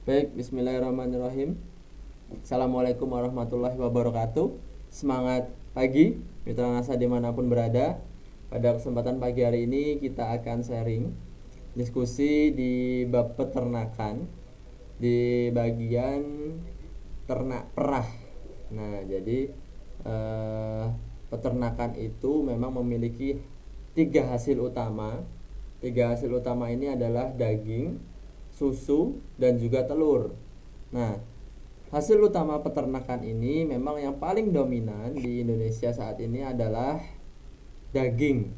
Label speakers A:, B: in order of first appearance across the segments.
A: Baik, bismillahirrahmanirrahim. Assalamualaikum warahmatullahi wabarakatuh. Semangat pagi, mitra NASA dimanapun berada. Pada kesempatan pagi hari ini kita akan sharing diskusi di bab peternakan di bagian ternak perah. Nah, jadi peternakan itu memang memiliki tiga hasil utama. Tiga hasil utama ini adalah daging, susu, dan juga telur. Nah, hasil utama peternakan ini memang yang paling dominan di Indonesia saat ini adalah daging.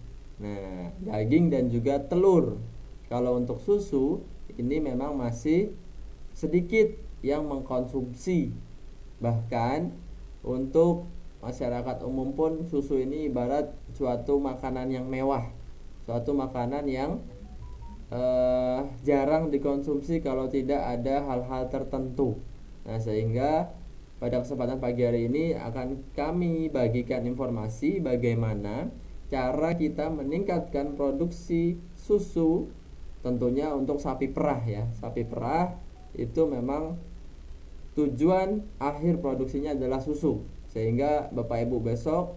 A: Nah, daging dan juga telur. Kalau untuk susu, ini memang masih sedikit yang mengkonsumsi. Bahkan untuk masyarakat umum pun susu ini ibarat suatu makanan yang mewah, suatu makanan yang jarang dikonsumsi kalau tidak ada hal-hal tertentu. Nah, sehingga pada kesempatan pagi hari ini akan kami bagikan informasi bagaimana cara kita meningkatkan produksi susu, tentunya untuk sapi perah ya. Sapi perah itu memang tujuan akhir produksinya adalah susu, sehingga Bapak Ibu besok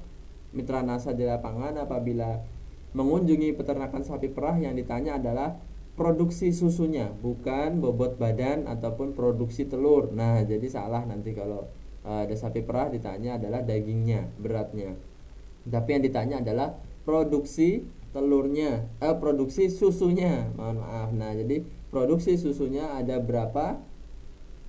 A: mitra NASA di lapangan apabila mengunjungi peternakan sapi perah, yang ditanya adalah produksi susunya, bukan bobot badan ataupun produksi telur. Nah, jadi salah nanti kalau ada sapi perah ditanya adalah dagingnya, beratnya. Tapi yang ditanya adalah produksi telurnya, produksi susunya. Mohon maaf. Nah, jadi produksi susunya ada berapa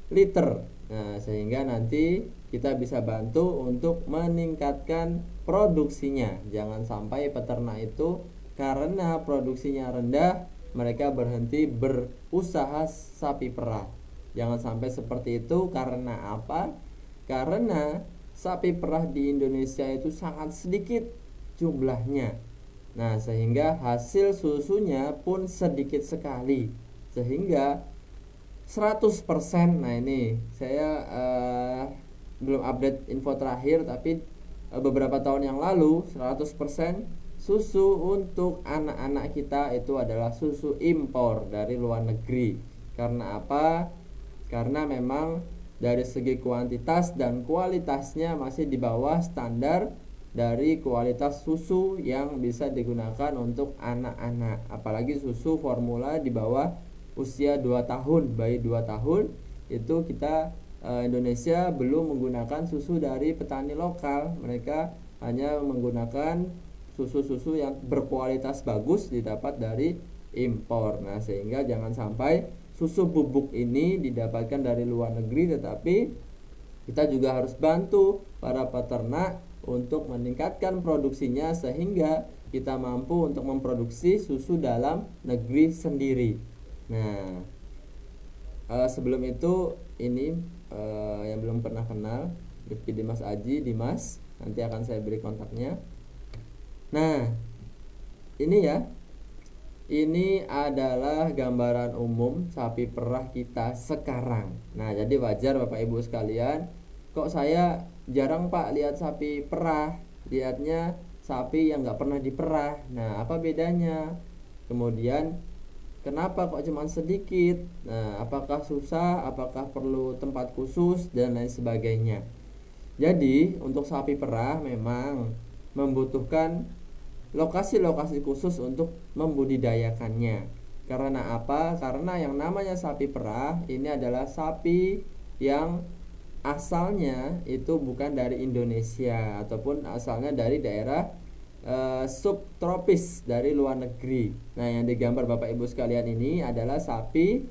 A: liter. Nah, sehingga nanti kita bisa bantu untuk meningkatkan produksinya. Jangan sampai peternak itu karena produksinya rendah mereka berhenti berusaha sapi perah. Jangan sampai seperti itu. Karena apa? Karena sapi perah di Indonesia itu sangat sedikit jumlahnya. Nah, sehingga hasil susunya pun sedikit sekali. Sehingga 100%, nah ini saya belum update info terakhir, tapi beberapa tahun yang lalu 100% susu untuk anak-anak kita itu adalah susu impor dari luar negeri. Karena apa? Karena memang dari segi kuantitas dan kualitasnya masih di bawah standar dari kualitas susu yang bisa digunakan untuk anak-anak. Apalagi susu formula di bawah usia 2 tahun, bayi 2 tahun itu kita Indonesia belum menggunakan susu dari petani lokal. Mereka hanya menggunakan susu-susu yang berkualitas bagus didapat dari impor. Nah, sehingga jangan sampai susu bubuk ini didapatkan dari luar negeri, tetapi kita juga harus bantu para peternak untuk meningkatkan produksinya sehingga kita mampu untuk memproduksi susu dalam negeri sendiri. Nah, sebelum itu ini yang belum pernah kenal Rifki Dimas Aji, Dimas, nanti akan saya beri kontaknya. Nah, ini ya, ini adalah gambaran umum sapi perah kita sekarang. Nah, jadi wajar Bapak Ibu sekalian, kok saya jarang Pak lihat sapi perah, lihatnya sapi yang gak pernah diperah. Nah, apa bedanya? Kemudian kenapa kok cuma sedikit? Nah, apakah susah? Apakah perlu tempat khusus? Dan lain sebagainya. Jadi, untuk sapi perah memang membutuhkan lokasi-lokasi khusus untuk membudidayakannya. Karena apa? Karena yang namanya sapi perah ini adalah sapi yang asalnya itu bukan dari Indonesia ataupun asalnya dari daerah subtropis, dari luar negeri. Nah, yang digambar Bapak Ibu sekalian ini adalah sapi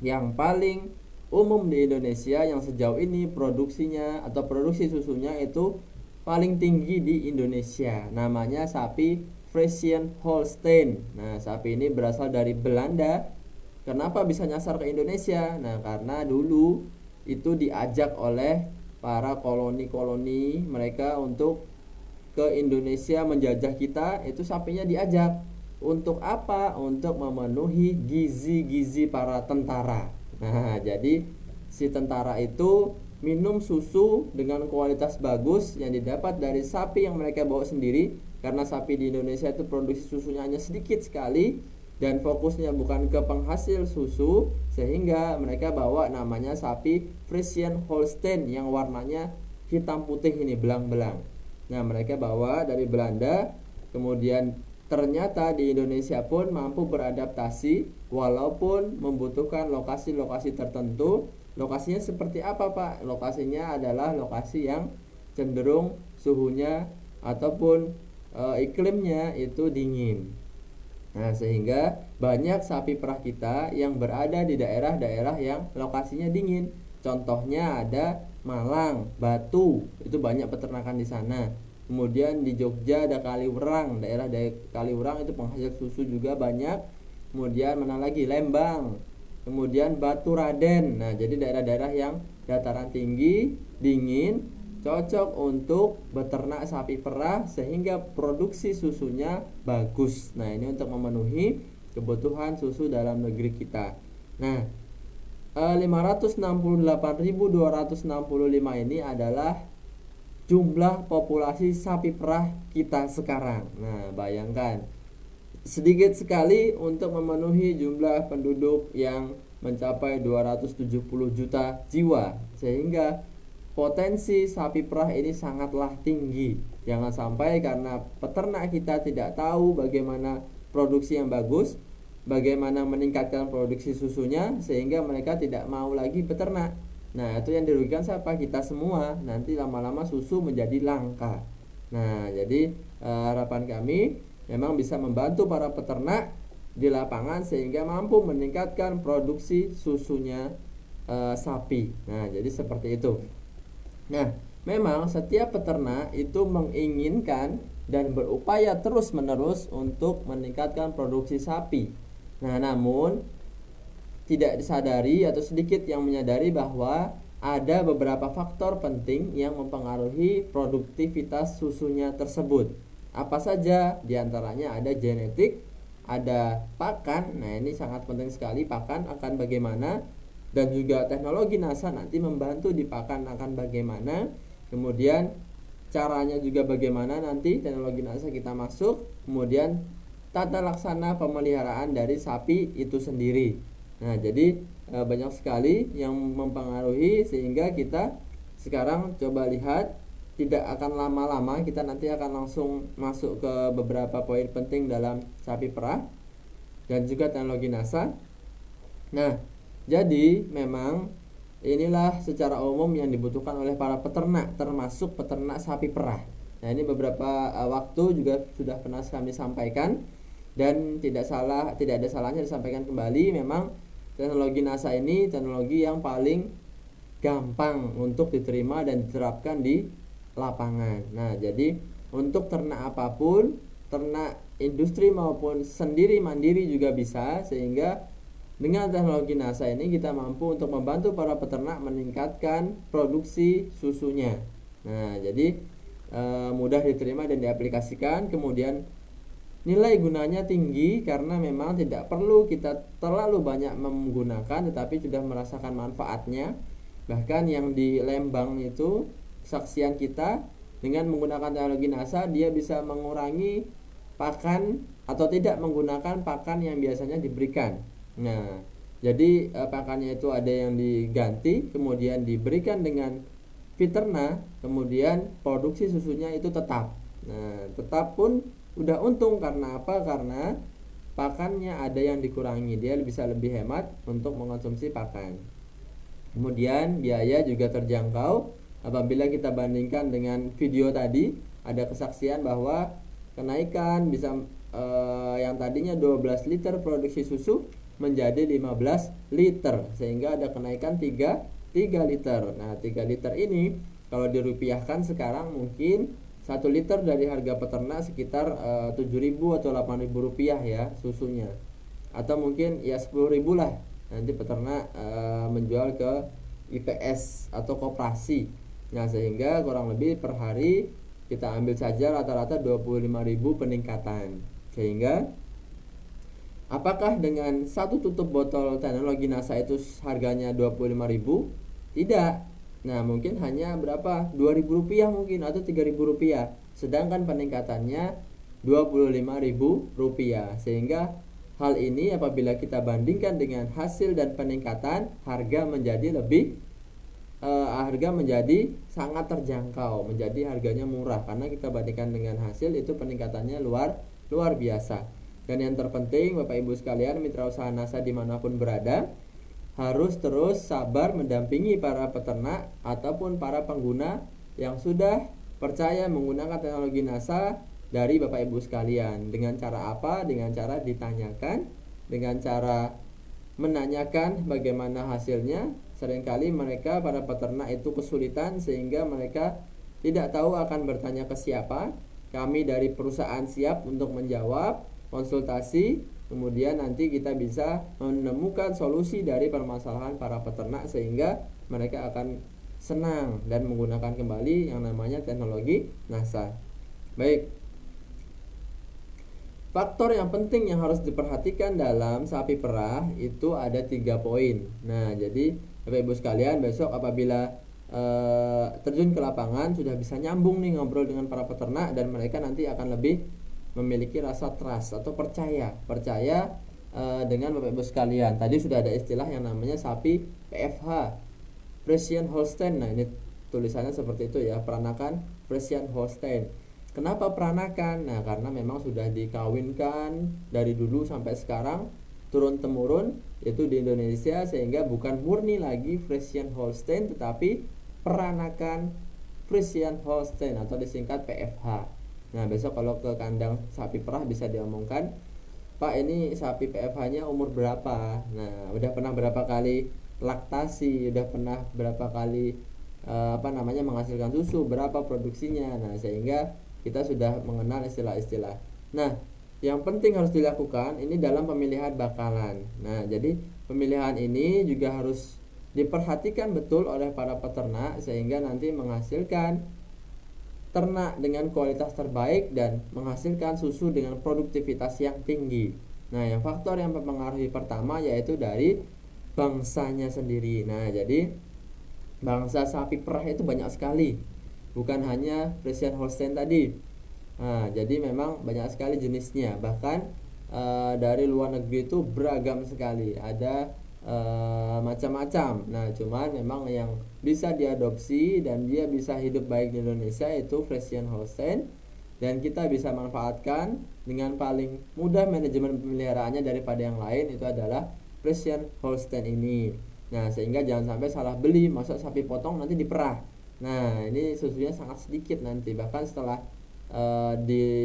A: yang paling umum di Indonesia, yang sejauh ini produksinya atau produksi susunya itu paling tinggi di Indonesia. Namanya sapi Friesian Holstein. Nah, sapi ini berasal dari Belanda. Kenapa bisa nyasar ke Indonesia? Nah, karena dulu itu diajak oleh para koloni-koloni mereka untuk ke Indonesia menjajah kita. Itu sapinya diajak untuk apa? Untuk memenuhi gizi-gizi para tentara. Nah, jadi si tentara itu minum susu dengan kualitas bagus yang didapat dari sapi yang mereka bawa sendiri. Karena sapi di Indonesia itu produksi susunya hanya sedikit sekali, dan fokusnya bukan ke penghasil susu, sehingga mereka bawa namanya sapi Friesian Holstein yang warnanya hitam putih ini, belang-belang. Nah, mereka bawa dari Belanda, kemudian ternyata di Indonesia pun mampu beradaptasi walaupun membutuhkan lokasi-lokasi tertentu. Lokasinya seperti apa, Pak? Lokasinya adalah lokasi yang cenderung suhunya ataupun iklimnya itu dingin. Nah, sehingga banyak sapi perah kita yang berada di daerah-daerah yang lokasinya dingin. Contohnya ada Malang, Batu, itu banyak peternakan di sana. Kemudian di Jogja ada Kaliurang, daerah Kaliurang itu penghasil susu juga banyak. Kemudian mana lagi? Lembang. Kemudian Baturaden. Nah, jadi daerah-daerah yang dataran tinggi, dingin, cocok untuk beternak sapi perah sehingga produksi susunya bagus. Nah, ini untuk memenuhi kebutuhan susu dalam negeri kita. Nah, 568.265 ini adalah jumlah populasi sapi perah kita sekarang. Nah, bayangkan sedikit sekali untuk memenuhi jumlah penduduk yang mencapai 270 juta jiwa, sehingga potensi sapi perah ini sangatlah tinggi. Jangan sampai karena peternak kita tidak tahu bagaimana produksi yang bagus, bagaimana meningkatkan produksi susunya, sehingga mereka tidak mau lagi beternak. Nah, itu yang dirugikan siapa? Kita semua. Nanti lama-lama susu menjadi langka. Nah, jadi harapan kami memang bisa membantu para peternak di lapangan sehingga mampu meningkatkan produksi susunya sapi. Nah, jadi seperti itu. Nah, memang setiap peternak itu menginginkan dan berupaya terus-menerus untuk meningkatkan produksi sapi. Nah, namun tidak disadari atau sedikit yang menyadari bahwa ada beberapa faktor penting yang mempengaruhi produktivitas susunya tersebut. Apa saja? Di antaranya ada genetik, ada pakan. Nah, ini sangat penting sekali, pakan akan bagaimana, dan juga teknologi NASA nanti membantu di pakan akan bagaimana. Kemudian caranya juga bagaimana nanti teknologi NASA kita masuk. Kemudian tata laksana pemeliharaan dari sapi itu sendiri. Nah, jadi banyak sekali yang mempengaruhi sehingga kita sekarang coba lihat, tidak akan lama-lama kita nanti akan langsung masuk ke beberapa poin penting dalam sapi perah dan juga teknologi NASA. Nah, jadi memang inilah secara umum yang dibutuhkan oleh para peternak, termasuk peternak sapi perah. Nah, ini beberapa waktu juga sudah pernah kami sampaikan dan tidak ada salahnya disampaikan kembali. Memang teknologi NASA ini teknologi yang paling gampang untuk diterima dan diterapkan di lapangan. Nah, jadi untuk ternak apapun, ternak industri maupun sendiri mandiri juga bisa, sehingga dengan teknologi NASA ini kita mampu untuk membantu para peternak meningkatkan produksi susunya. Nah, jadi mudah diterima dan diaplikasikan. Kemudian nilai gunanya tinggi karena memang tidak perlu kita terlalu banyak menggunakan, tetapi sudah merasakan manfaatnya. Bahkan yang di Lembang itu kesaksian kita, dengan menggunakan teknologi NASA dia bisa mengurangi pakan atau tidak menggunakan pakan yang biasanya diberikan. Nah, jadi pakannya itu ada yang diganti, kemudian diberikan dengan Viterna, kemudian produksi susunya itu tetap. Nah, tetap pun udah untung karena apa? Karena pakannya ada yang dikurangi, dia bisa lebih hemat untuk mengonsumsi pakan. Kemudian biaya juga terjangkau. Apabila kita bandingkan dengan video tadi, ada kesaksian bahwa kenaikan bisa yang tadinya 12 liter produksi susu menjadi 15 liter, sehingga ada kenaikan 3 liter. Nah, 3 liter ini kalau dirupiahkan sekarang mungkin 1 liter dari harga peternak sekitar 7.000 atau 8.000 rupiah ya susunya, atau mungkin ya 10.000 lah nanti peternak menjual ke IPS atau koperasi. Nah, sehingga kurang lebih per hari kita ambil saja rata-rata 25.000 peningkatan. Sehingga apakah dengan satu tutup botol teknologi NASA itu harganya 25.000? Tidak. Nah, mungkin hanya berapa? 2.000 rupiah mungkin, atau 3.000 rupiah. Sedangkan peningkatannya 25.000 rupiah. Sehingga Hal ini apabila kita bandingkan dengan hasil dan peningkatan, harga menjadi sangat terjangkau, menjadi harganya murah karena kita bandingkan dengan hasil itu peningkatannya luar biasa. Dan yang terpenting Bapak Ibu sekalian, mitra usaha NASA dimanapun berada, harus terus sabar mendampingi para peternak ataupun para pengguna yang sudah percaya menggunakan teknologi NASA dari Bapak Ibu sekalian. Dengan cara apa? Dengan cara ditanyakan, dengan cara menanyakan bagaimana hasilnya. Seringkali mereka, para peternak itu kesulitan sehingga mereka tidak tahu akan bertanya ke siapa. Kami dari perusahaan siap untuk menjawab, konsultasi, kemudian nanti kita bisa menemukan solusi dari permasalahan para peternak sehingga mereka akan senang dan menggunakan kembali yang namanya teknologi NASA. Baik. Faktor yang penting yang harus diperhatikan dalam sapi perah itu ada 3 poin. Nah, jadi Bapak Ibu sekalian, besok apabila terjun ke lapangan sudah bisa nyambung nih ngobrol dengan para peternak, dan mereka nanti akan lebih memiliki rasa trust atau percaya dengan Bapak Ibu sekalian. Tadi sudah ada istilah yang namanya sapi PFH, Friesian Holstein. Nah, ini tulisannya seperti itu ya, peranakan Friesian Holstein. Kenapa peranakan? Nah, karena memang sudah dikawinkan dari dulu sampai sekarang turun temurun itu di Indonesia, sehingga bukan murni lagi Friesian Holstein tetapi peranakan Friesian Holstein atau disingkat PFH. Nah, besok kalau ke kandang sapi perah bisa diomongkan, Pak, ini sapi PFH-nya umur berapa? Nah, udah pernah berapa kali laktasi, udah pernah berapa kali menghasilkan susu, berapa produksinya. Nah, sehingga kita sudah mengenal istilah-istilah. Nah, yang penting harus dilakukan ini dalam pemilihan bakalan. Nah, jadi pemilihan ini juga harus diperhatikan betul oleh para peternak sehingga nanti menghasilkan ternak dengan kualitas terbaik dan menghasilkan susu dengan produktivitas yang tinggi. Nah, yang faktor yang mempengaruhi pertama yaitu dari bangsanya sendiri. Nah, jadi bangsa sapi perah itu banyak sekali, bukan hanya Friesian Holstein tadi. Nah, jadi memang banyak sekali jenisnya. Bahkan dari luar negeri itu beragam sekali, ada macam-macam. Nah, cuman memang yang bisa diadopsi dan dia bisa hidup baik di Indonesia itu Friesian Holstein, dan kita bisa manfaatkan dengan paling mudah manajemen pemeliharaannya daripada yang lain itu adalah Friesian Holstein ini. Nah, sehingga jangan sampai salah beli, masuk sapi potong nanti diperah. Nah, ini susunya sangat sedikit nanti, bahkan setelah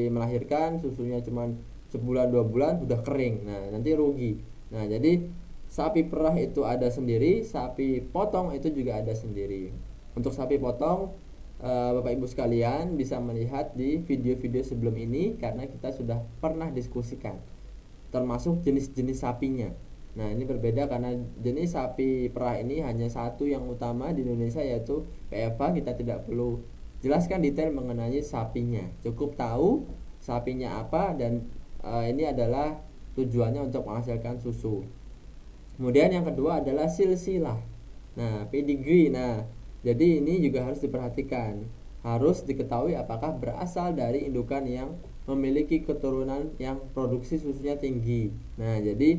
A: melahirkan susunya cuma sebulan 2 bulan udah kering. Nah, nanti rugi. Nah, jadi sapi perah itu ada sendiri, sapi potong itu juga ada sendiri. Untuk sapi potong, Bapak Ibu sekalian bisa melihat di video-video sebelum ini karena kita sudah pernah diskusikan termasuk jenis-jenis sapinya. Nah, ini berbeda karena jenis sapi perah ini hanya satu yang utama di Indonesia yaitu PFH. Kita tidak perlu jelaskan detail mengenai sapinya, cukup tahu sapinya apa dan ini adalah tujuannya untuk menghasilkan susu. Kemudian yang kedua adalah silsilah. Nah, pedigree. Nah, jadi ini juga harus diperhatikan. Harus diketahui apakah berasal dari indukan yang memiliki keturunan yang produksi susunya tinggi. Nah, jadi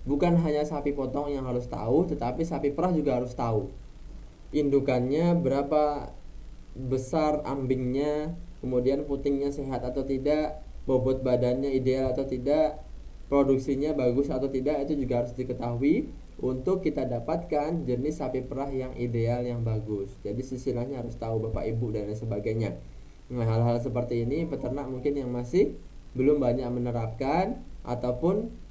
A: bukan hanya sapi potong yang harus tahu, tetapi sapi perah juga harus tahu indukannya berapa besar ambingnya, kemudian putingnya sehat atau tidak, bobot badannya ideal atau tidak, produksinya bagus atau tidak, itu juga harus diketahui untuk kita dapatkan jenis sapi perah yang ideal, yang bagus. Jadi silsilahnya harus tahu Bapak Ibu dan lain sebagainya. Nah, hal-hal seperti ini peternak mungkin yang masih belum banyak menerapkan, ataupun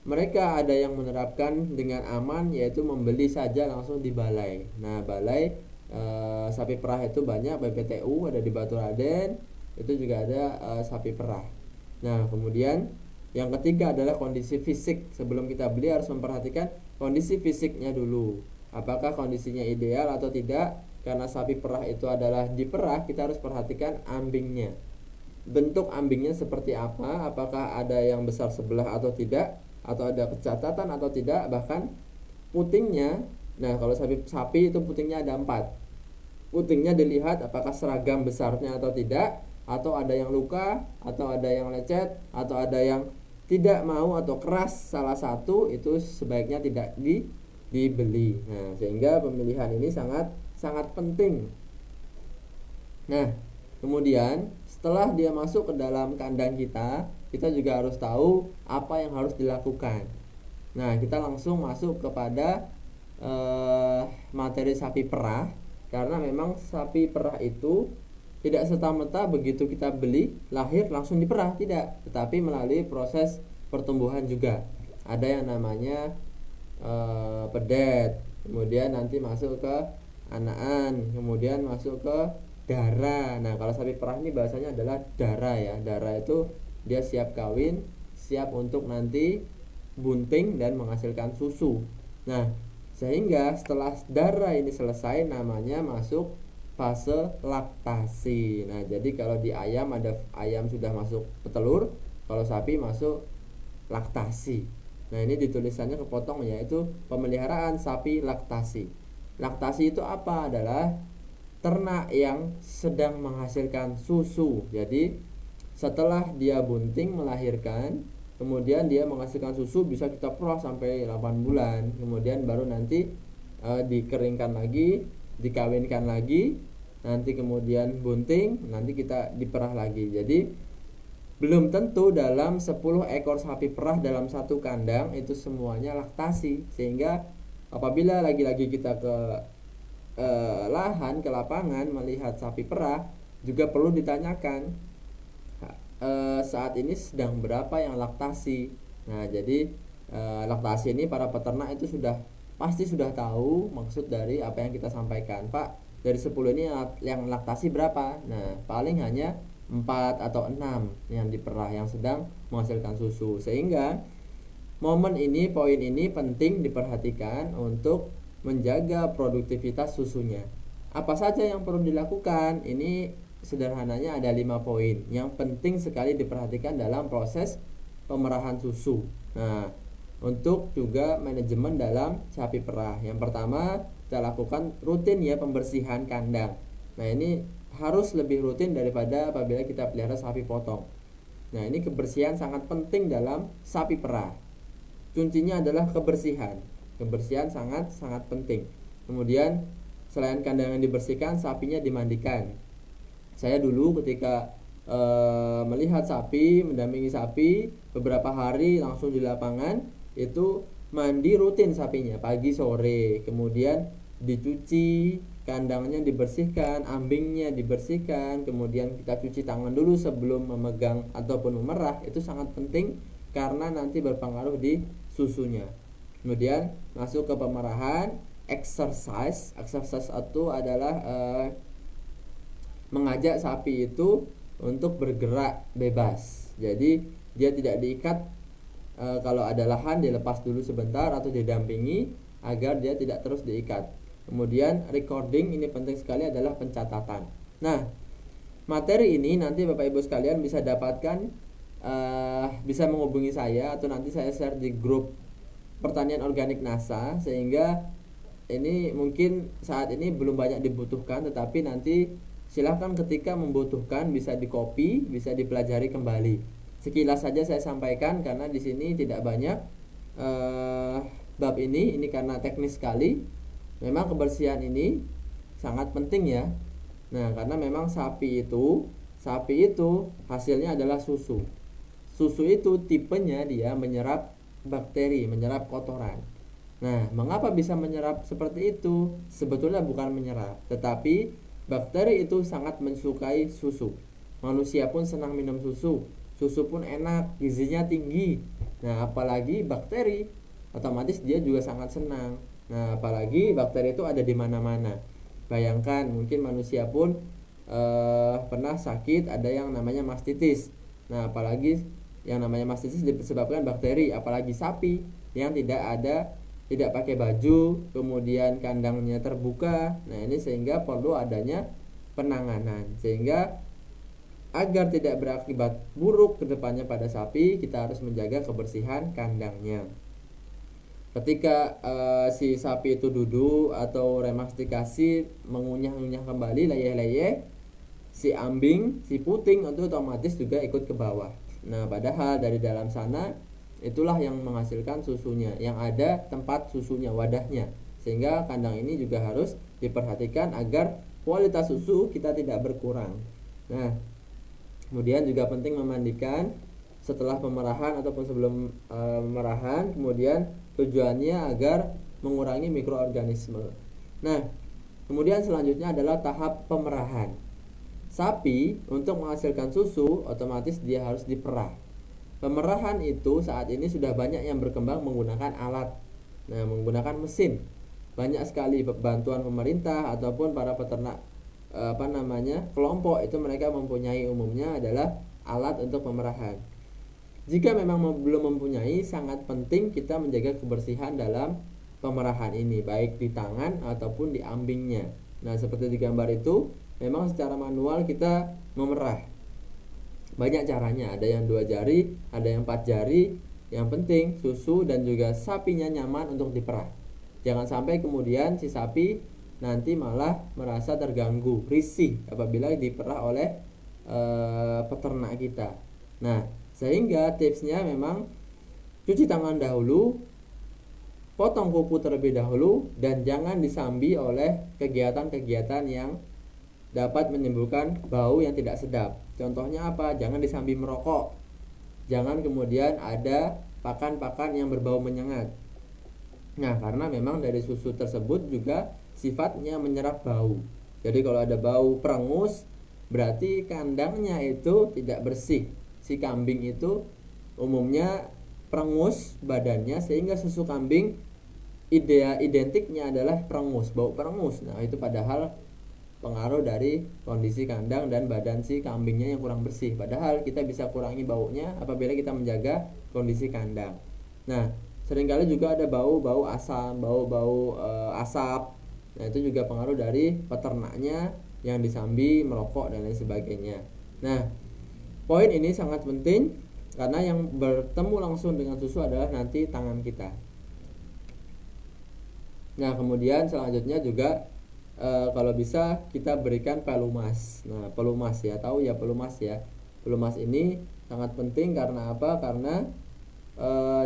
A: mereka ada yang menerapkan dengan aman yaitu membeli saja langsung di balai. Nah, balai sapi perah itu banyak, BPTU ada di Batu Raden, itu juga ada sapi perah. Nah, kemudian yang ketiga adalah kondisi fisik. Sebelum kita beli harus memperhatikan kondisi fisiknya dulu, apakah kondisinya ideal atau tidak. Karena sapi perah itu adalah diperah, kita harus perhatikan ambingnya, bentuk ambingnya seperti apa, apakah ada yang besar sebelah atau tidak, atau ada kecacatan atau tidak. Bahkan putingnya, nah kalau sapi itu putingnya ada 4. Putingnya dilihat apakah seragam besarnya atau tidak, atau ada yang luka, atau ada yang lecet, atau ada yang tidak mau atau keras salah satu, itu sebaiknya tidak dibeli. Nah, sehingga pemilihan ini sangat sangat penting. Nah, kemudian setelah dia masuk ke dalam kandang kita juga harus tahu apa yang harus dilakukan. Nah, kita langsung masuk kepada materi sapi perah, karena memang sapi perah itu tidak serta-merta begitu kita beli lahir langsung diperah, tidak, tetapi melalui proses pertumbuhan juga. Ada yang namanya pedet, kemudian nanti masuk ke anaan, kemudian masuk ke dara. Nah, kalau sapi perah ini bahasanya adalah dara ya. Dara itu dia siap kawin, siap untuk nanti bunting dan menghasilkan susu. Nah, sehingga setelah dara ini selesai, namanya masuk fase laktasi. Nah, jadi kalau di ayam ada ayam sudah masuk petelur, kalau sapi masuk laktasi. Nah, ini ditulisannya kepotong ya, itu pemeliharaan sapi laktasi. Laktasi itu apa? Adalah ternak yang sedang menghasilkan susu. Jadi setelah dia bunting melahirkan, kemudian dia menghasilkan susu, bisa kita perah sampai 8 bulan. Kemudian baru nanti dikeringkan lagi, dikawinkan lagi, nanti kemudian bunting, nanti kita diperah lagi. Jadi belum tentu dalam 10 ekor sapi perah dalam satu kandang itu semuanya laktasi. Sehingga apabila lagi-lagi kita ke lahan, ke lapangan melihat sapi perah, juga perlu ditanyakan saat ini sedang berapa yang laktasi. Nah, jadi laktasi ini para peternak itu pasti sudah tahu maksud dari apa yang kita sampaikan. Pak, dari 10 ini yang laktasi berapa? Nah, paling hanya 4 atau 6 yang diperah, yang sedang menghasilkan susu. Sehingga momen ini, poin ini penting diperhatikan untuk menjaga produktivitas susunya. Apa saja yang perlu dilakukan? Ini sederhananya ada 5 poin yang penting sekali diperhatikan dalam proses pemerahan susu. Nah, untuk juga manajemen dalam sapi perah, yang pertama kita lakukan rutin ya, pembersihan kandang. Nah, ini harus lebih rutin daripada apabila kita pelihara sapi potong. Nah, ini kebersihan sangat penting dalam sapi perah. Kuncinya adalah kebersihan. Kebersihan sangat sangat penting. Kemudian selain kandang yang dibersihkan, sapinya dimandikan. Saya dulu ketika melihat sapi, mendampingi sapi beberapa hari langsung di lapangan, itu mandi rutin sapinya pagi sore, kemudian dicuci, kandangnya dibersihkan, ambingnya dibersihkan, kemudian kita cuci tangan dulu sebelum memegang ataupun memerah. Itu sangat penting karena nanti berpengaruh di susunya. Kemudian masuk ke pemerahan. Exercise itu adalah mengajak sapi itu untuk bergerak bebas. Jadi dia tidak diikat, kalau ada lahan dilepas dulu sebentar atau didampingi agar dia tidak terus diikat. Kemudian recording, ini penting sekali, adalah pencatatan. Nah, materi ini nanti Bapak Ibu sekalian bisa dapatkan, bisa menghubungi saya atau nanti saya share di grup pertanian organik NASA, sehingga ini mungkin saat ini belum banyak dibutuhkan, tetapi nanti silahkan ketika membutuhkan bisa di-copy, bisa dipelajari kembali. Sekilas saja saya sampaikan karena di sini tidak banyak bab ini karena teknis sekali. Memang kebersihan ini sangat penting ya. Nah, karena memang sapi itu hasilnya adalah susu. Susu itu tipenya dia menyerap bakteri, menyerap kotoran. Nah, mengapa bisa menyerap seperti itu? Sebetulnya bukan menyerap, tetapi bakteri itu sangat mensukai susu. Manusia pun senang minum susu. Susu pun enak, gizinya tinggi. Nah, apalagi bakteri, otomatis dia juga sangat senang. Nah, apalagi bakteri itu ada di mana-mana. Bayangkan, mungkin manusia pun pernah sakit, ada yang namanya mastitis. Nah, apalagi yang namanya mastitis disebabkan bakteri, apalagi sapi yang tidak pakai baju, kemudian kandangnya terbuka. Nah, ini sehingga perlu adanya penanganan, sehingga agar tidak berakibat buruk ke depannya pada sapi, kita harus menjaga kebersihan kandangnya. Ketika si sapi itu duduk atau remastikasi, mengunyah-unyah kembali, leyeh-leyeh, si ambing, si puting itu otomatis juga ikut ke bawah. Nah, padahal dari dalam sana itulah yang menghasilkan susunya, yang ada tempat susunya, wadahnya. Sehingga kandang ini juga harus diperhatikan agar kualitas susu kita tidak berkurang. Nah, kemudian juga penting memandikan setelah pemerahan ataupun sebelum pemerahan. Kemudian tujuannya agar mengurangi mikroorganisme. Nah, kemudian selanjutnya adalah tahap pemerahan. Sapi untuk menghasilkan susu otomatis dia harus diperah. Pemerahan itu saat ini sudah banyak yang berkembang menggunakan alat. Nah, menggunakan mesin. Banyak sekali bantuan pemerintah ataupun para peternak kelompok itu mereka mempunyai umumnya adalah alat untuk pemerahan. Jika memang belum mempunyai, sangat penting kita menjaga kebersihan dalam pemerahan ini, baik di tangan ataupun di ambingnya. Nah, seperti di gambar itu, memang secara manual kita memerah. Banyak caranya, ada yang 2 jari, ada yang 4 jari. Yang penting susu dan juga sapinya nyaman untuk diperah. Jangan sampai kemudian si sapi nanti malah merasa terganggu, risih apabila diperah oleh peternak kita. Nah, sehingga tipsnya memang cuci tangan dahulu, potong kuku terlebih dahulu, dan jangan disambi oleh kegiatan-kegiatan yang dapat menimbulkan bau yang tidak sedap. Contohnya apa? Jangan disambi merokok. Jangan kemudian ada pakan-pakan yang berbau menyengat. Nah, karena memang dari susu tersebut juga sifatnya menyerap bau. Jadi kalau ada bau perengus, berarti kandangnya itu tidak bersih. Si kambing itu umumnya perengus badannya, sehingga susu kambing identiknya adalah perengus, bau perengus. Nah, itu padahal pengaruh dari kondisi kandang dan badan si kambingnya yang kurang bersih. Padahal kita bisa kurangi baunya apabila kita menjaga kondisi kandang. Nah, seringkali juga ada bau-bau asam, bau-bau asap. Nah, itu juga pengaruh dari peternaknya yang disambi merokok dan lain sebagainya. Nah, poin ini sangat penting karena yang bertemu langsung dengan susu adalah nanti tangan kita. Nah, kemudian selanjutnya juga kalau bisa kita berikan pelumas. Nah, pelumas ya, tahu ya pelumas ya. Pelumas ini sangat penting karena apa? Karena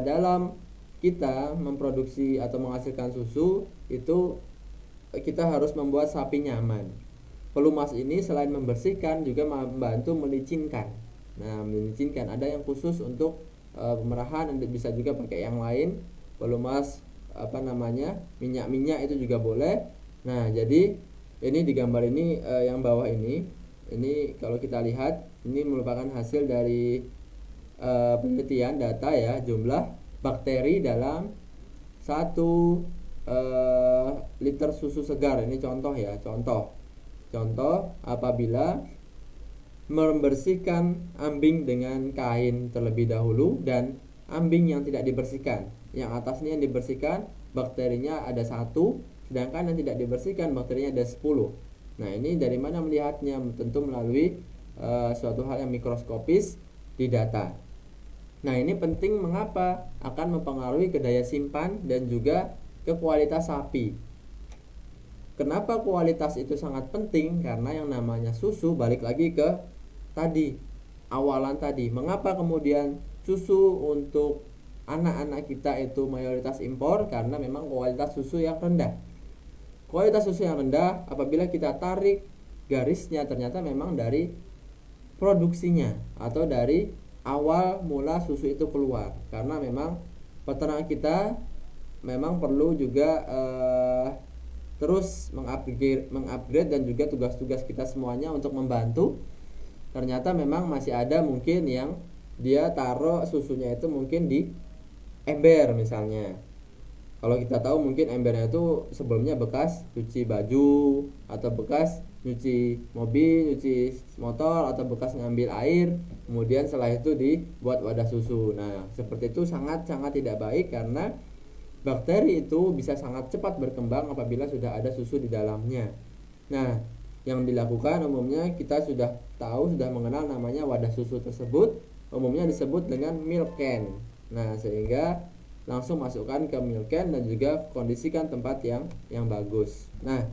A: dalam kita memproduksi atau menghasilkan susu itu kita harus membuat sapi nyaman. Pelumas ini selain membersihkan juga membantu melicinkan. Nah, melicinkan ada yang khusus untuk pemerahan, dan bisa juga pakai yang lain. Pelumas minyak-minyak itu juga boleh. Nah, jadi ini di gambar ini yang bawah ini kalau kita lihat ini merupakan hasil dari penelitian data ya, jumlah bakteri dalam 1 liter susu segar. Ini contoh ya, contoh apabila membersihkan ambing dengan kain terlebih dahulu dan ambing yang tidak dibersihkan. Yang atasnya yang dibersihkan bakterinya ada 1, sedangkan yang tidak dibersihkan bakterinya ada 10. Nah, ini dari mana melihatnya? Tentu melalui suatu hal yang mikroskopis di data. Nah, ini penting mengapa? Akan mempengaruhi ke daya simpan dan juga ke kualitas sapi. Kenapa kualitas itu sangat penting? Karena yang namanya susu, balik lagi ke tadi, awalan tadi. Mengapa kemudian susu untuk anak-anak kita itu mayoritas impor? Karena memang kualitas susu yang rendah. Kualitas susu yang rendah apabila kita tarik garisnya ternyata memang dari produksinya atau dari awal mula susu itu keluar. Karena memang peternak kita memang perlu juga terus mengupgrade dan juga tugas-tugas kita semuanya untuk membantu. Ternyata memang masih ada mungkin yang dia taruh susunya itu mungkin di ember misalnya. Kalau kita tahu mungkin embernya itu sebelumnya bekas cuci baju atau bekas nyuci mobil, nyuci motor, atau bekas ngambil air, kemudian setelah itu dibuat wadah susu. Nah, seperti itu sangat-sangat tidak baik karena bakteri itu bisa sangat cepat berkembang apabila sudah ada susu di dalamnya. Nah, yang dilakukan umumnya kita sudah tahu, sudah mengenal namanya wadah susu tersebut, umumnya disebut dengan milk can. Nah, sehingga langsung masukkan ke milk can dan juga kondisikan tempat yang bagus. Nah,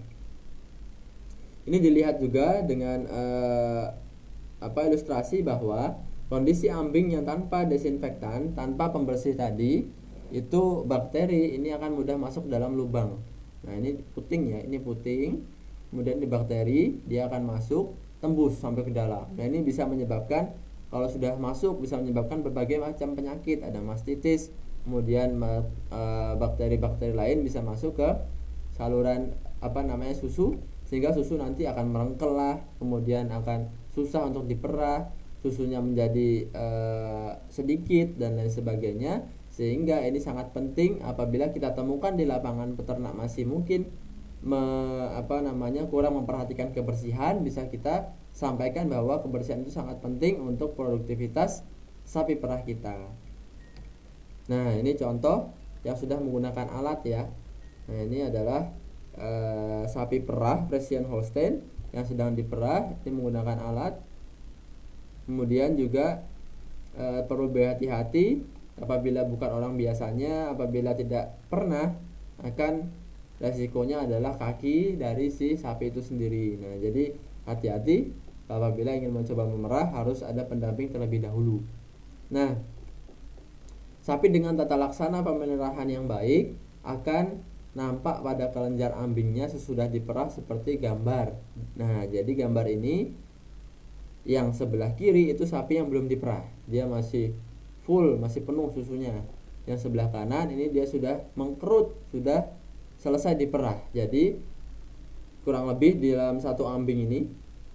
A: ini dilihat juga dengan ilustrasi bahwa Kondisi ambing yang tanpa desinfektan, tanpa pembersih tadi, itu bakteri ini akan mudah masuk dalam lubang. Nah, ini puting ya, ini puting. Kemudian di bakteri dia akan masuk tembus sampai ke dalam. Nah, ini bisa menyebabkan, kalau sudah masuk bisa menyebabkan berbagai macam penyakit, ada mastitis, kemudian bakteri-bakteri lain bisa masuk ke saluran susu, sehingga susu nanti akan merengkel lah, kemudian akan susah untuk diperah, susunya menjadi sedikit dan lain sebagainya. Sehingga ini sangat penting apabila kita temukan di lapangan peternak masih mungkin kurang memperhatikan kebersihan, bisa kita sampaikan bahwa kebersihan itu sangat penting untuk produktivitas sapi perah kita. Nah, ini contoh yang sudah menggunakan alat ya. Nah, ini adalah sapi perah Friesian Holstein yang sedang diperah, ini menggunakan alat. Kemudian juga perlu berhati-hati apabila bukan orang biasanya, apabila tidak pernah, akan resikonya adalah kaki dari si sapi itu sendiri. Nah, jadi hati-hati apabila ingin mencoba memerah, harus ada pendamping terlebih dahulu. Nah, sapi dengan tata laksana pemeliharaan yang baik akan nampak pada kelenjar ambingnya sesudah diperah seperti gambar. Nah, jadi gambar ini yang sebelah kiri itu sapi yang belum diperah, dia masih full, masih penuh susunya. Yang sebelah kanan ini dia sudah mengkerut, sudah selesai diperah. Jadi kurang lebih di dalam satu ambing ini,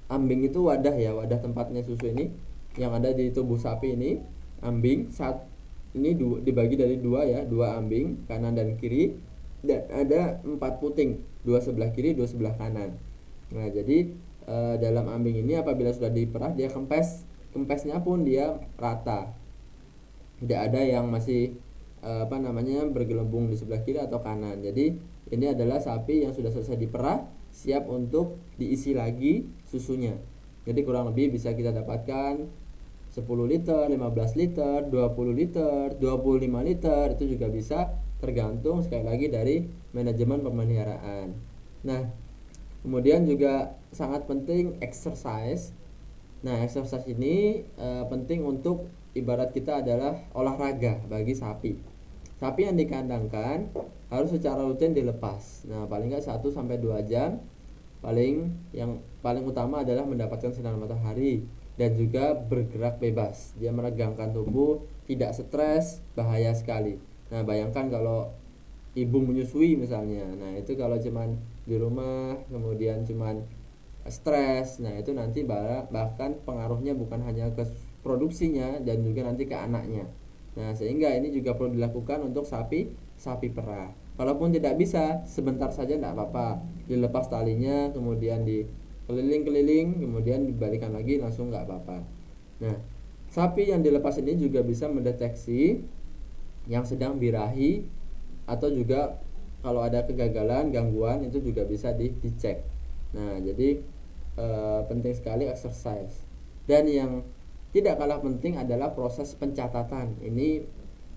A: ambing itu wadah ya, wadah tempatnya susu ini yang ada di tubuh sapi ini. Ambing saat ini dibagi dari dua ya, dua ambing kanan dan kiri, dan ada 4 puting, 2 sebelah kiri, 2 sebelah kanan. Nah, jadi dalam ambing ini apabila sudah diperah, dia kempesnya pun dia rata, tidak ada yang masih bergelembung di sebelah kiri atau kanan. Jadi ini adalah sapi yang sudah selesai diperah, siap untuk diisi lagi susunya. Jadi kurang lebih bisa kita dapatkan 10 liter, 15 liter, 20 liter, 25 liter, itu juga bisa, tergantung sekali lagi dari manajemen pemeliharaan. Nah, kemudian juga sangat penting exercise. Nah, exercise ini penting untuk, ibarat kita adalah olahraga bagi sapi. Sapi yang dikandangkan harus secara rutin dilepas. Nah, paling nggak 1-2 jam. Yang paling utama adalah mendapatkan sinar matahari dan juga bergerak bebas. Dia meregangkan tubuh, tidak stres, bahaya sekali. Nah, bayangkan kalau ibu menyusui misalnya. Nah, itu kalau cuman di rumah kemudian cuman stres, nah itu nanti bahkan pengaruhnya bukan hanya ke produksinya dan juga nanti ke anaknya. Nah, sehingga ini juga perlu dilakukan untuk sapi perah. Walaupun tidak bisa, sebentar saja tidak apa-apa, dilepas talinya, kemudian dikeliling-keliling, kemudian dibalikan lagi, langsung nggak apa-apa. Nah, sapi yang dilepas ini juga bisa mendeteksi yang sedang birahi, atau juga kalau ada kegagalan, gangguan, itu juga bisa dicek. Nah, jadi penting sekali exercise. Dan yang tidak kalah penting adalah proses pencatatan. Ini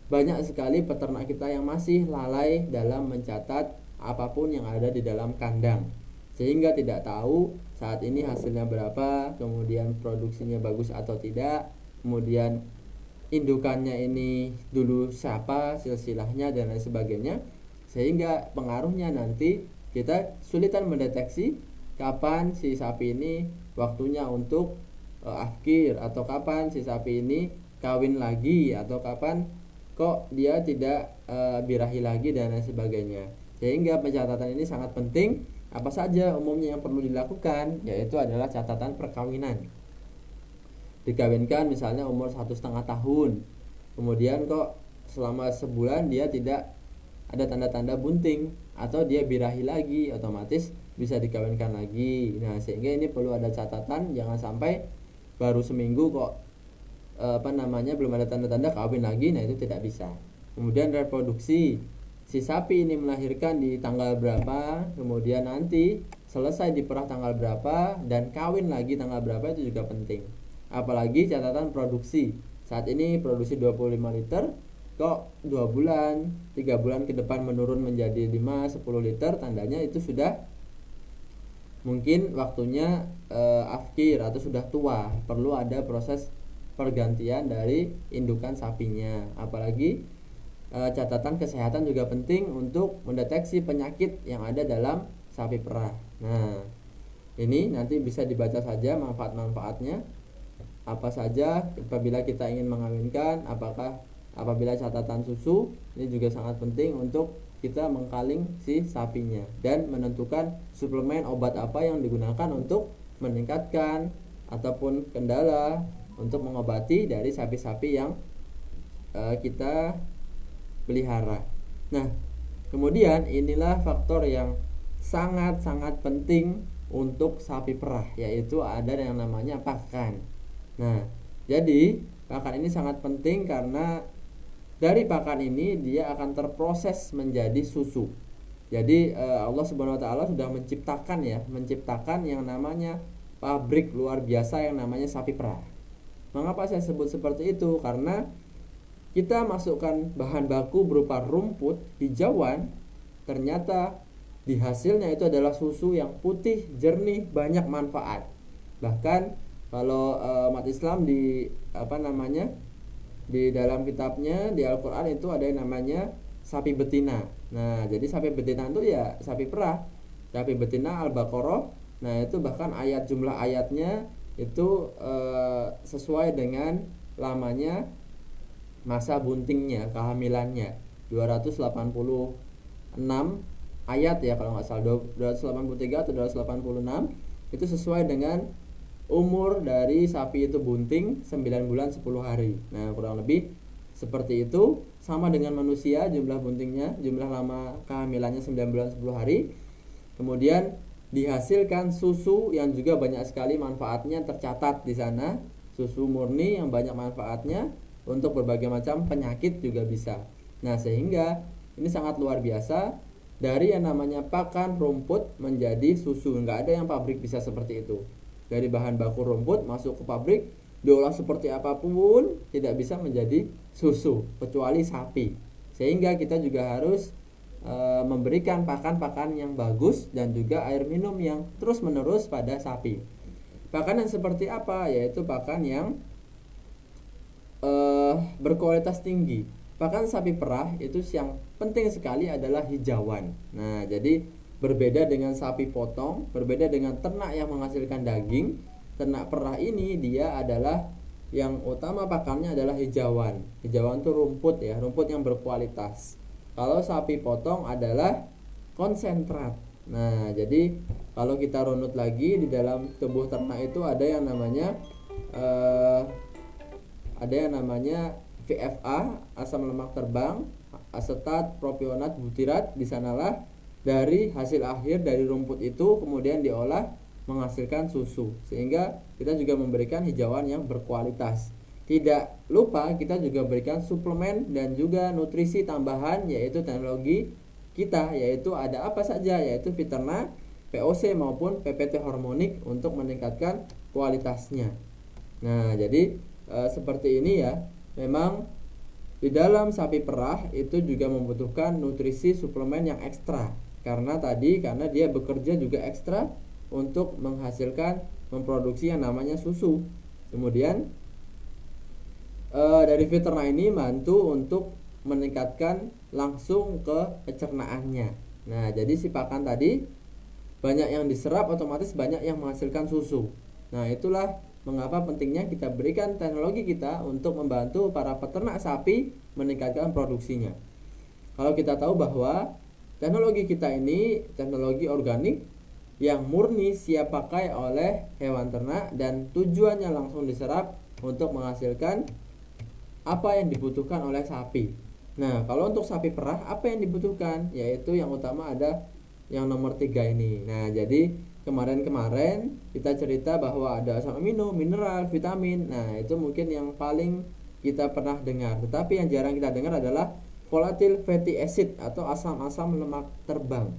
A: banyak sekali peternak kita yang masih lalai dalam mencatat apapun yang ada di dalam kandang, sehingga tidak tahu saat ini hasilnya berapa, kemudian produksinya bagus atau tidak, kemudian indukannya ini dulu siapa, silsilahnya dan lain sebagainya, sehingga pengaruhnya nanti kita sulitan mendeteksi kapan si sapi ini waktunya untuk afkir, atau kapan si sapi ini kawin lagi, atau kapan kok dia tidak birahi lagi dan lain sebagainya. Sehingga pencatatan ini sangat penting. Apa saja umumnya yang perlu dilakukan, yaitu adalah catatan perkawinan. Dikawinkan misalnya umur 1,5 tahun, kemudian kok selama sebulan dia tidak ada tanda-tanda bunting, atau dia birahi lagi, otomatis bisa dikawinkan lagi. Nah, sehingga ini perlu ada catatan, jangan sampai baru seminggu kok belum ada tanda-tanda kawin lagi. Nah, itu tidak bisa. Kemudian reproduksi, si sapi ini melahirkan di tanggal berapa, kemudian nanti selesai diperah tanggal berapa, dan kawin lagi tanggal berapa, itu juga penting. Apalagi catatan produksi, saat ini produksi 25 liter, kok 2 bulan, 3 bulan ke depan menurun menjadi 5-10 liter, tandanya itu sudah mungkin waktunya afkir atau sudah tua, perlu ada proses pergantian dari indukan sapinya. Apalagi catatan kesehatan juga penting untuk mendeteksi penyakit yang ada dalam sapi perah. Nah, ini nanti bisa dibaca saja manfaat-manfaatnya apa saja apabila kita ingin mengawinkan, apabila catatan susu ini juga sangat penting untuk kita mengkaling si sapinya dan menentukan suplemen obat apa yang digunakan untuk meningkatkan ataupun kendala untuk mengobati dari sapi-sapi yang kita pelihara. Nah, kemudian inilah faktor yang sangat-sangat penting untuk sapi perah, yaitu ada yang namanya pakan. Nah, jadi pakan ini sangat penting karena dari pakan ini dia akan terproses menjadi susu. Jadi Allah Subhanahu wa taala sudah menciptakan yang namanya pabrik luar biasa yang namanya sapi perah. Mengapa saya sebut seperti itu? Karena kita masukkan bahan baku berupa rumput hijauan, ternyata di hasilnya itu adalah susu yang putih, jernih, banyak manfaat. Bahkan kalau umat Islam di dalam kitabnya di Al-Qur'an itu ada yang namanya sapi betina. Nah, jadi sapi betina itu ya sapi perah. Sapi betina Al-Baqarah. Nah, itu bahkan jumlah ayatnya itu sesuai dengan lamanya masa buntingnya, kehamilannya 286 ayat ya kalau nggak salah, 283 atau 286 itu sesuai dengan umur dari sapi itu bunting 9 bulan 10 hari. Nah, kurang lebih seperti itu, sama dengan manusia jumlah buntingnya, jumlah lama kehamilannya 9 bulan 10 hari. Kemudian dihasilkan susu yang juga banyak sekali manfaatnya tercatat di sana, susu murni yang banyak manfaatnya untuk berbagai macam penyakit juga bisa. Nah, sehingga ini sangat luar biasa, dari yang namanya pakan rumput menjadi susu. Nggak ada yang pabrik bisa seperti itu. Dari bahan baku rumput masuk ke pabrik, diolah seperti apapun tidak bisa menjadi susu kecuali sapi. Sehingga kita juga harus memberikan pakan-pakan yang bagus dan juga air minum yang terus-menerus pada sapi. Pakan yang seperti apa? Yaitu pakan yang berkualitas tinggi. Pakan sapi perah itu yang penting sekali adalah hijauan. Nah, jadi berbeda dengan sapi potong, berbeda dengan ternak yang menghasilkan daging. Ternak perah ini dia adalah yang utama pakannya adalah hijauan. Hijauan itu rumput ya, rumput yang berkualitas. Kalau sapi potong adalah konsentrat. Nah, jadi kalau kita runut lagi di dalam tubuh ternak itu ada yang namanya VFA, asam lemak terbang, asetat, propionat, butirat. Di sanalah dari hasil akhir dari rumput itu kemudian diolah menghasilkan susu, sehingga kita juga memberikan hijauan yang berkualitas. Tidak lupa kita juga berikan suplemen dan juga nutrisi tambahan, yaitu teknologi kita, yaitu ada apa saja, yaitu Viterna, POC maupun PPT hormonik untuk meningkatkan kualitasnya. Nah, jadi seperti ini ya. Memang di dalam sapi perah itu juga membutuhkan nutrisi suplemen yang ekstra, karena dia bekerja juga ekstra untuk memproduksi yang namanya susu. Kemudian dari Viterna ini bantu untuk meningkatkan langsung ke pencernaannya. Nah, jadi si pakan tadi banyak yang diserap, otomatis banyak yang menghasilkan susu. Nah, itulah mengapa pentingnya kita berikan teknologi kita untuk membantu para peternak sapi meningkatkan produksinya. Kalau kita tahu bahwa teknologi kita ini teknologi organik yang murni siap pakai oleh hewan ternak dan tujuannya langsung diserap untuk menghasilkan apa yang dibutuhkan oleh sapi. Nah, kalau untuk sapi perah apa yang dibutuhkan? Yaitu yang utama ada yang nomor 3 ini. Nah, jadi kemarin kita cerita bahwa ada asam amino, mineral, vitamin. Nah, itu mungkin yang paling kita pernah dengar. Tetapi yang jarang kita dengar adalah volatile fatty acid atau asam-asam lemak terbang.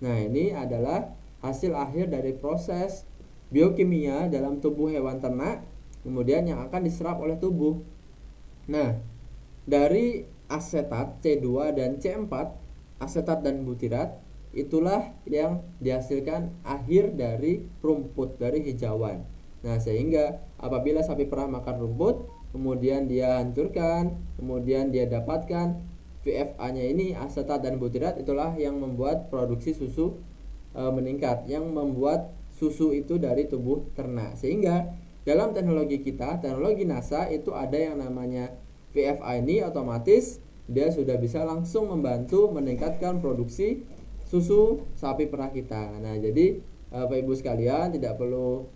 A: Nah, ini adalah hasil akhir dari proses biokimia dalam tubuh hewan ternak, kemudian yang akan diserap oleh tubuh. Nah, dari asetat C2 dan C4, asetat dan butirat, itulah yang dihasilkan akhir dari rumput, dari hijauan. Nah, sehingga apabila sapi perah makan rumput, kemudian dia hancurkan, kemudian dia dapatkan VFA-nya ini, asetat dan butirat, itulah yang membuat produksi susu meningkat, yang membuat susu itu dari tubuh ternak. Sehingga dalam teknologi kita, teknologi NASA itu ada yang namanya VFA ini, otomatis dia sudah bisa langsung membantu meningkatkan produksi susu sapi perah kita. Nah, jadi Bapak Ibu sekalian tidak perlu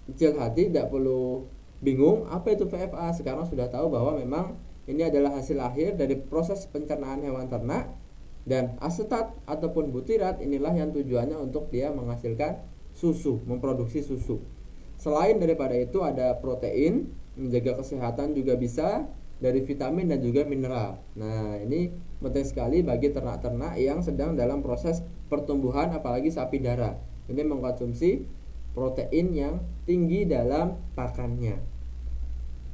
A: kecil hati, tidak perlu bingung apa itu VFA. Sekarang sudah tahu bahwa memang ini adalah hasil akhir dari proses pencernaan hewan ternak, dan asetat ataupun butirat inilah yang tujuannya untuk dia menghasilkan susu, memproduksi susu. Selain daripada itu ada protein, menjaga kesehatan juga bisa, dari vitamin dan juga mineral. Nah, ini penting sekali bagi ternak-ternak yang sedang dalam proses pertumbuhan, apalagi sapi darah. Ini mengkonsumsi protein yang tinggi dalam pakannya.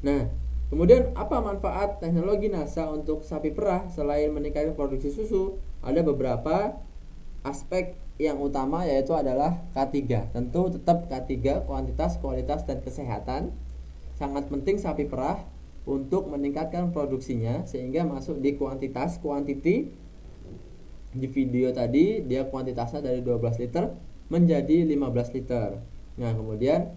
A: Nah, kemudian apa manfaat teknologi NASA untuk sapi perah selain meningkatkan produksi susu? Ada beberapa aspek yang utama, yaitu adalah K3. Tentu tetap K3, kuantitas, kualitas, dan kesehatan. Sangat penting sapi perah untuk meningkatkan produksinya sehingga masuk di kuantitas, quantity. Di video tadi dia kuantitasnya dari 12 liter menjadi 15 liter. Nah, kemudian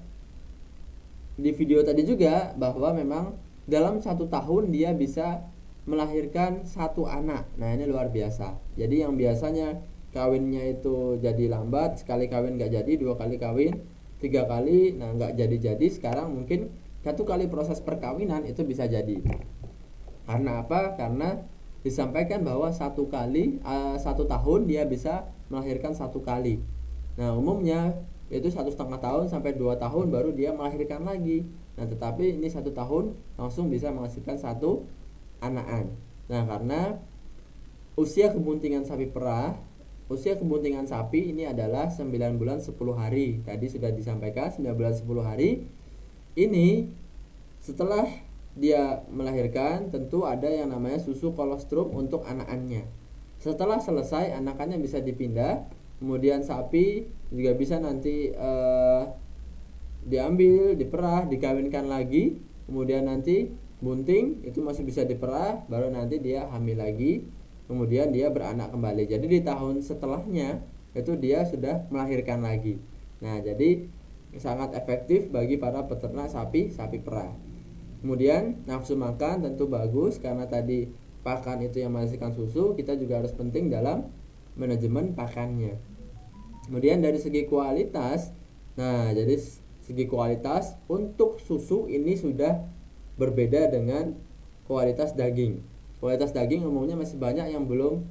A: di video tadi juga bahwa memang dalam 1 tahun dia bisa melahirkan 1 anak. Nah, ini luar biasa. Jadi yang biasanya kawinnya itu jadi lambat, sekali kawin nggak jadi, 2 kali kawin, 3 kali, nah nggak jadi-jadi, sekarang mungkin 1 kali proses perkawinan itu bisa jadi. Karena apa? Karena disampaikan bahwa 1 tahun dia bisa melahirkan 1 kali. Nah, umumnya itu 1,5 tahun sampai 2 tahun baru dia melahirkan lagi. Nah, tetapi ini 1 tahun langsung bisa menghasilkan 1 anakan. Nah, karena usia kebuntingan sapi perah, usia kebuntingan sapi ini adalah 9 bulan 10 hari. Tadi sudah disampaikan 9 bulan 10 hari. Ini setelah dia melahirkan tentu ada yang namanya susu kolostrum untuk anakannya. Setelah selesai anakannya bisa dipindah, kemudian sapi juga bisa nanti diambil, diperah, dikawinkan lagi, kemudian nanti bunting itu masih bisa diperah, baru nanti dia hamil lagi, kemudian dia beranak kembali. Jadi di tahun setelahnya itu dia sudah melahirkan lagi. Nah, jadi sangat efektif bagi para peternak sapi perah. Kemudian nafsu makan tentu bagus, karena tadi pakan itu yang menghasilkan susu, kita juga harus penting dalam manajemen pakannya. Kemudian dari segi kualitas, nah jadi segi kualitas untuk susu ini sudah berbeda dengan kualitas daging. Kualitas daging umumnya masih banyak yang belum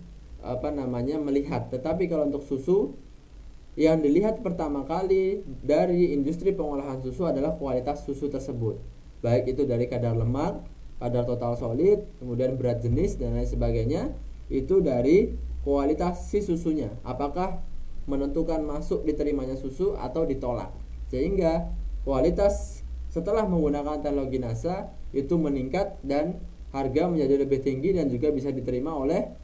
A: melihat. Tetapi kalau untuk susu, yang dilihat pertama kali dari industri pengolahan susu adalah kualitas susu tersebut, baik itu dari kadar lemak, kadar total solid, kemudian berat jenis dan lain sebagainya. Itu dari kualitas si susunya, apakah menentukan masuk diterimanya susu atau ditolak. Sehingga kualitas setelah menggunakan teknologi NASA itu meningkat dan harga menjadi lebih tinggi dan juga bisa diterima oleh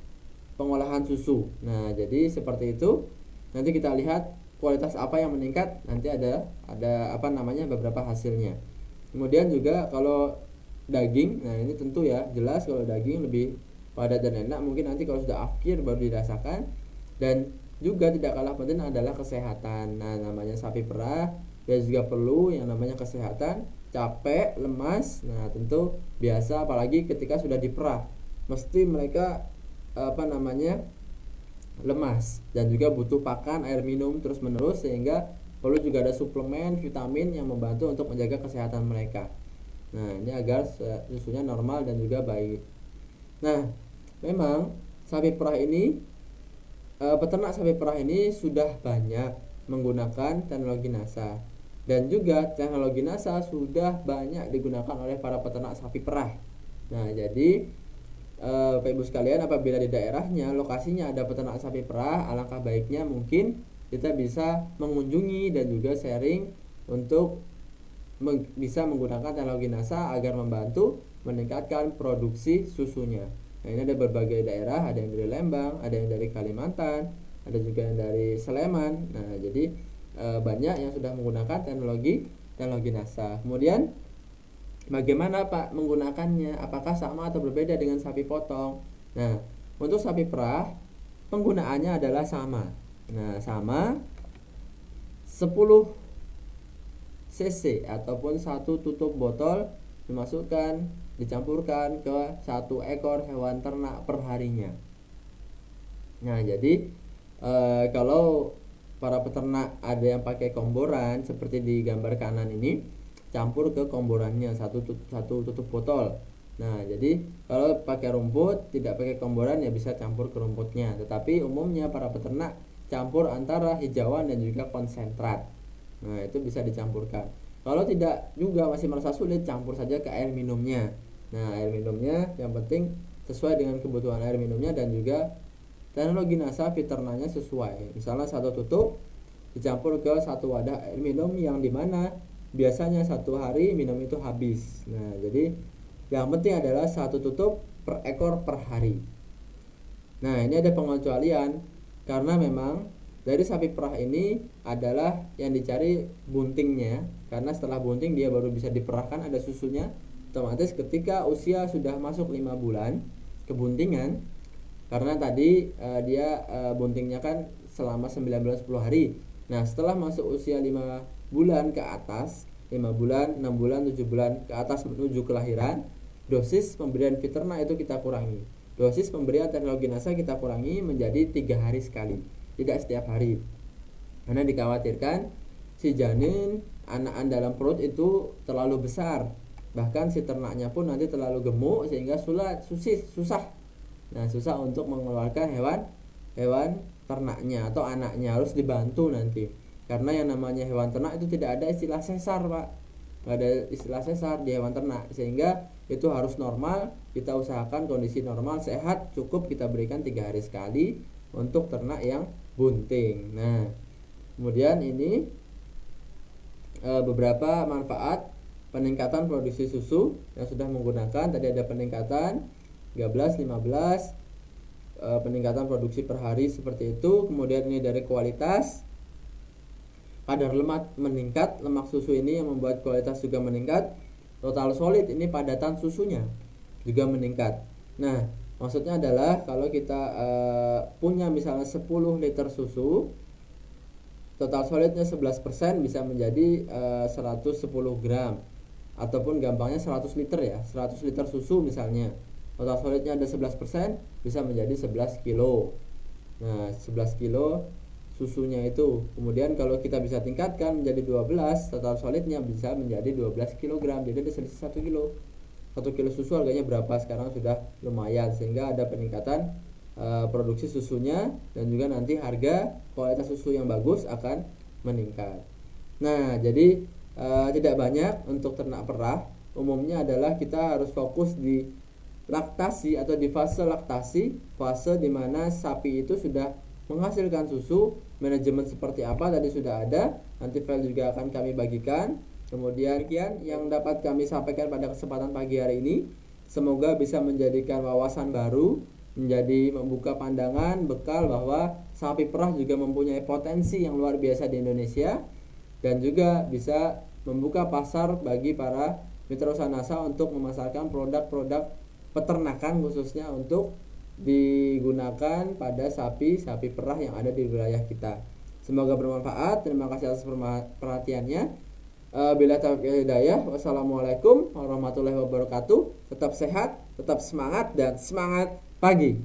A: pengolahan susu. Nah, jadi seperti itu. Nanti kita lihat kualitas apa yang meningkat, nanti ada beberapa hasilnya. Kemudian juga kalau daging, nah ini tentu ya jelas kalau daging lebih padat dan enak, mungkin nanti kalau sudah akhir baru dirasakan. Dan juga tidak kalah penting adalah kesehatan. Nah, namanya sapi perah dia juga perlu yang namanya kesehatan, capek, lemas. Nah, tentu biasa apalagi ketika sudah diperah, mesti mereka lemas dan juga butuh pakan, air minum terus menerus, sehingga perlu juga ada suplemen vitamin yang membantu untuk menjaga kesehatan mereka. Nah, ini agar susunya normal dan juga baik. Nah, memang sapi perah ini, peternak sapi perah ini sudah banyak menggunakan teknologi NASA, dan juga teknologi NASA sudah banyak digunakan oleh para peternak sapi perah. Nah, jadi Bapak Ibu sekalian, apabila di daerahnya lokasinya ada peternak sapi perah, alangkah baiknya mungkin kita bisa mengunjungi dan juga sharing untuk bisa menggunakan teknologi NASA agar membantu meningkatkan produksi susunya. Nah, ini ada berbagai daerah, ada yang dari Lembang, ada yang dari Kalimantan, ada juga yang dari Sleman. Nah, jadi banyak yang sudah menggunakan teknologi NASA. Kemudian Bagaimana Pak menggunakannya? Apakah sama atau berbeda dengan sapi potong? Nah, untuk sapi perah penggunaannya adalah sama. Nah, sama 10 cc ataupun satu tutup botol dicampurkan ke 1 ekor hewan ternak per harinya. Nah, jadi kalau para peternak ada yang pakai komboran seperti di gambar kanan ini, campur ke komborannya satu tutup botol. Nah, jadi kalau pakai rumput tidak pakai komboran ya bisa campur ke rumputnya. Tetapi umumnya para peternak campur antara hijauan dan juga konsentrat. Nah, itu bisa dicampurkan. Kalau tidak juga masih merasa sulit, campur saja ke air minumnya. Nah, air minumnya yang penting sesuai dengan kebutuhan air minumnya dan juga teknologi NASA ternaknya sesuai. Misalnya 1 tutup dicampur ke 1 wadah air minum yang dimana biasanya 1 hari minum itu habis. Nah, jadi yang penting adalah 1 tutup per ekor per hari. Nah, ini ada pengecualian karena memang dari sapi perah ini adalah yang dicari buntingnya, karena setelah bunting dia baru bisa diperahkan, ada susunya. Otomatis ketika usia sudah masuk 5 bulan kebuntingan, karena tadi dia buntingnya kan selama 9 bulan 10 hari. Nah, setelah masuk usia 5 bulan ke atas, 5 bulan, 6 bulan, 7 bulan ke atas menuju kelahiran, dosis pemberian ternak itu kita kurangi. Dosis pemberian teknologi NASA kita kurangi menjadi 3 hari sekali, tidak setiap hari. Karena dikhawatirkan si janin anakan dalam perut itu terlalu besar, bahkan si ternaknya pun nanti terlalu gemuk sehingga susah. Nah, susah untuk mengeluarkan hewan ternaknya atau anaknya, harus dibantu nanti. Karena yang namanya hewan ternak itu tidak ada istilah sesar, Pak. Tidak ada istilah sesar di hewan ternak, sehingga itu harus normal. Kita usahakan kondisi normal, sehat, cukup kita berikan 3 hari sekali untuk ternak yang bunting. Nah, kemudian ini beberapa manfaat peningkatan produksi susu yang sudah menggunakan. Tadi ada peningkatan 13, 15, peningkatan produksi per hari seperti itu. Kemudian ini dari kualitas, kadar lemak meningkat, lemak susu ini yang membuat kualitas juga meningkat. Total solid ini padatan susunya juga meningkat. Nah, maksudnya adalah kalau kita punya misalnya 10 liter susu, total solidnya 11% bisa menjadi 110 gram, ataupun gampangnya 100 liter ya, 100 liter susu misalnya, total solidnya ada 11%, bisa menjadi 11 kilo. Nah, 11 kilo susunya itu. Kemudian kalau kita bisa tingkatkan menjadi 12, total solidnya bisa menjadi 12 kg. Jadi ada selisih 1 kilo. 1 kilo susu harganya berapa? Sekarang sudah lumayan, sehingga ada peningkatan produksi susunya, dan juga nanti harga kualitas susu yang bagus akan meningkat. Nah, jadi tidak banyak untuk ternak perah. Umumnya adalah kita harus fokus di laktasi atau di fase laktasi, fase dimana sapi itu sudah menghasilkan susu. Manajemen seperti apa tadi sudah ada, nanti file juga akan kami bagikan. Kemudian sekian yang dapat kami sampaikan pada kesempatan pagi hari ini. Semoga bisa menjadikan wawasan baru, menjadi membuka pandangan, bekal bahwa sapi perah juga mempunyai potensi yang luar biasa di Indonesia, dan juga bisa membuka pasar bagi para mitra usaha NASA untuk memasarkan produk-produk peternakan khususnya untuk digunakan pada sapi perah yang ada di wilayah kita. Semoga bermanfaat. Terima kasih atas perhatiannya. Bila taufiq hidayah. Wassalamualaikum warahmatullahi wabarakatuh. Tetap sehat, tetap semangat, dan semangat pagi.